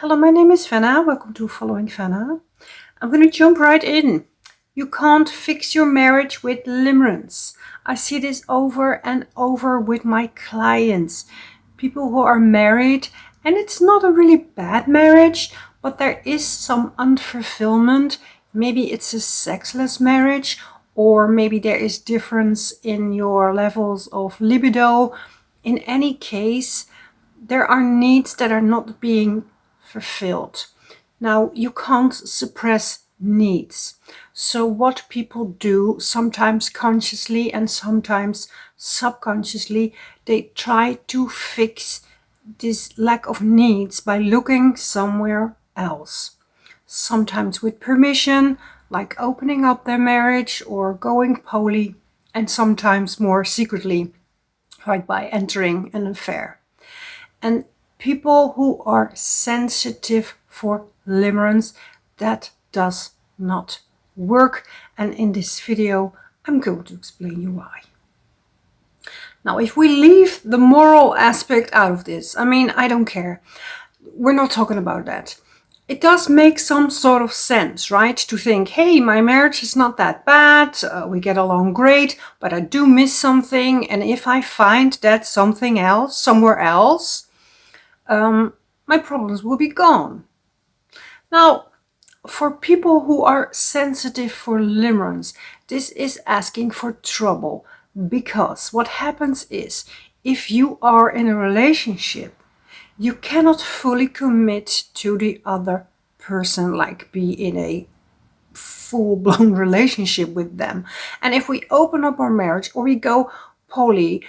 Hello, my name is Fenna. Welcome to Following Fenna. I'm going to jump right in. You can't fix your marriage with limerence. I see this over and over with my clients. People who are married, and it's not a really bad marriage, but there is some unfulfillment. Maybe it's a sexless marriage, or maybe there is difference in your levels of libido. In any case, there are needs that are not being fulfilled. Now, you can't suppress needs. So what people do, sometimes consciously and sometimes subconsciously, they try to fix this lack of needs by looking somewhere else. Sometimes with permission, like opening up their marriage or going poly, and sometimes more secretly, like by entering an affair. And people who are sensitive for limerence, that does not work. And in this video, I'm going to explain you why. Now, if we leave the moral aspect out of this, I don't care. We're not talking about that. It does make some sort of sense, right? To think, hey, my marriage is not that bad. We get along great, but I do miss something. And if I find that something else, somewhere else, my problems will be gone. Now, for people who are sensitive for limerence, this is asking for trouble, because what happens is, if you are in a relationship, you cannot fully commit to the other person, like be in a full-blown relationship with them. And if we open up our marriage or we go poly,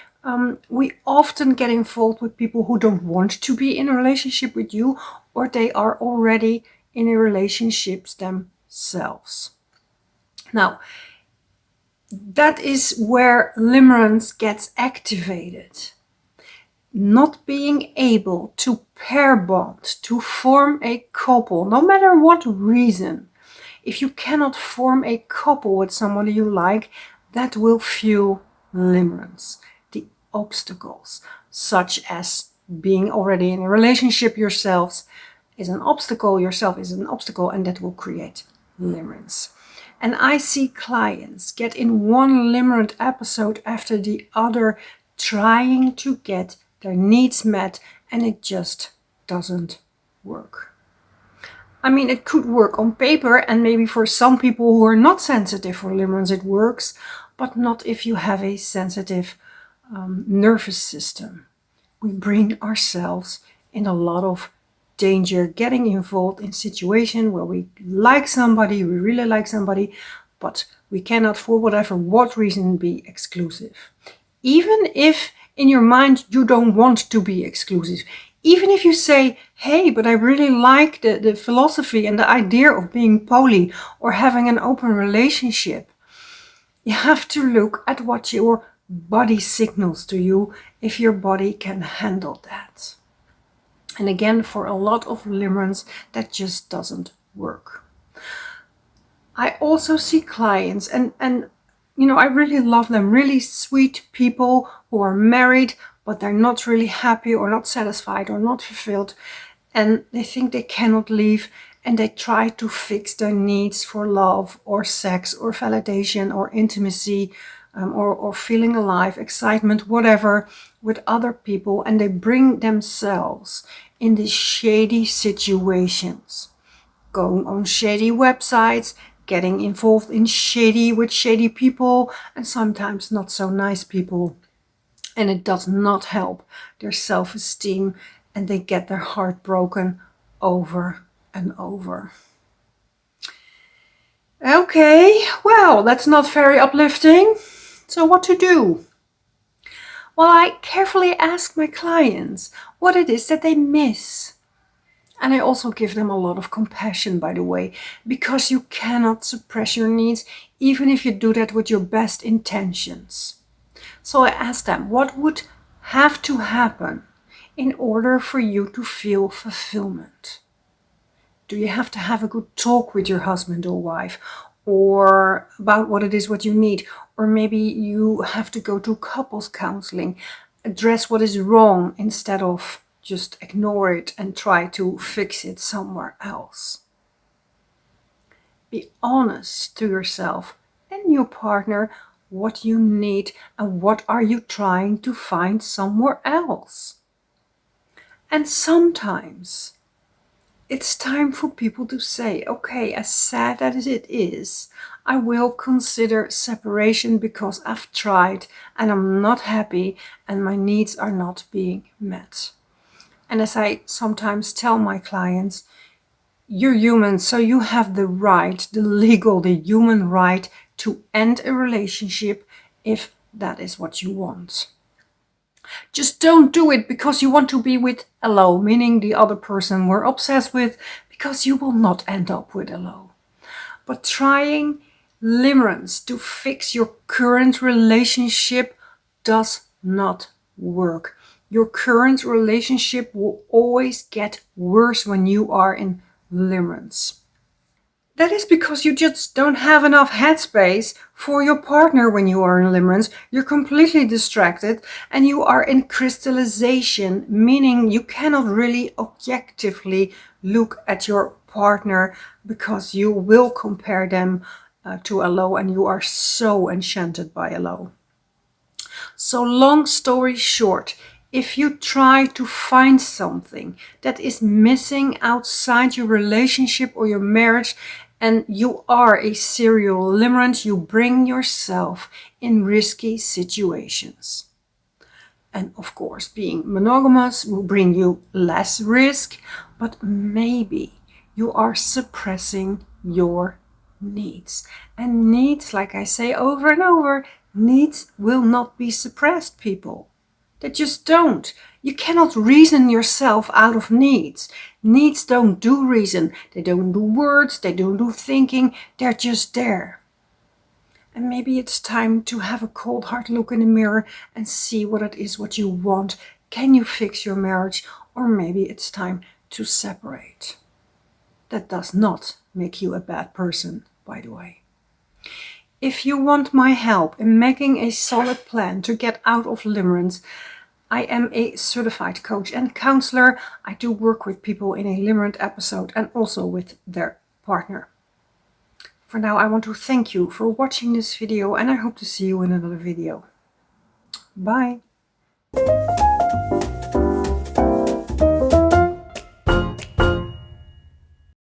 we often get involved with people who don't want to be in a relationship with you, or they are already in a relationship themselves. Now, that is where limerence gets activated. Not being able to pair bond, to form a couple, no matter what reason. If you cannot form a couple with somebody you like, that will fuel limerence. The obstacles, such as being already in a relationship yourselves, is an obstacle, and that will create limerence. And I see clients get in one limerent episode after the other, trying to get their needs met, and it just doesn't work. It could work on paper, and maybe for some people who are not sensitive for limerence it works, but not if you have a sensitive nervous system. We bring ourselves in a lot of danger getting involved in situations where we like somebody, we really like somebody, but we cannot, for what reason, be exclusive. Even if in your mind you don't want to be exclusive. Even if you say, hey, but I really like the philosophy and the idea of being poly or having an open relationship. You have to look at what your body signals to you, if your body can handle that. And again, for a lot of limerence, that just doesn't work. I also see clients, and I really love them, really sweet people who are married, but they're not really happy or not satisfied or not fulfilled. And they think they cannot leave, and they try to fix their needs for love or sex or validation or intimacy, or feeling alive, excitement, whatever, with other people. And they bring themselves in these shady situations, going on shady websites, getting involved in with shady people, and sometimes not so nice people. And it does not help their self-esteem, and they get their heart broken over and over. Okay, well, that's not very uplifting. So what to do? Well, I carefully ask my clients what it is that they miss. And I also give them a lot of compassion, by the way, because you cannot suppress your needs, even if you do that with your best intentions. So I ask them, what would have to happen in order for you to feel fulfillment? Do you have to have a good talk with your husband or wife, or about what it is what you need? Or maybe you have to go to couples counseling, address what is wrong instead of just ignore it and try to fix it somewhere else. Be honest to yourself and your partner what you need and what are you trying to find somewhere else. And sometimes it's time for people to say, okay, as sad as it is, I will consider separation because I've tried and I'm not happy and my needs are not being met. And as I sometimes tell my clients, you're human, so you have the right, the legal, the human right to end a relationship if that is what you want. Just don't do it because you want to be with alone, meaning the other person we're obsessed with, because you will not end up with alone. But trying limerence to fix your current relationship does not work. Your current relationship will always get worse when you are in limerence. That is because you just don't have enough headspace for your partner when you are in limerence. You're completely distracted and you are in crystallization, meaning you cannot really objectively look at your partner because you will compare them to a low and you are so enchanted by a low. So long story short, if you try to find something that is missing outside your relationship or your marriage and you are a serial limerent, you bring yourself in risky situations. And of course, being monogamous will bring you less risk, but maybe you are suppressing your needs. And needs, like I say over and over, needs will not be suppressed, people. They just don't. You cannot reason yourself out of needs. Needs don't do reason. They don't do words. They don't do thinking. They're just there. And maybe it's time to have a cold hard look in the mirror and see what it is what you want. Can you fix your marriage? Or maybe it's time to separate. That does not make you a bad person, by the way. If you want my help in making a solid plan to get out of limerence, I am a certified coach and counselor. I do work with people in a limerent episode and also with their partner. For now, I want to thank you for watching this video and I hope to see you in another video. Bye!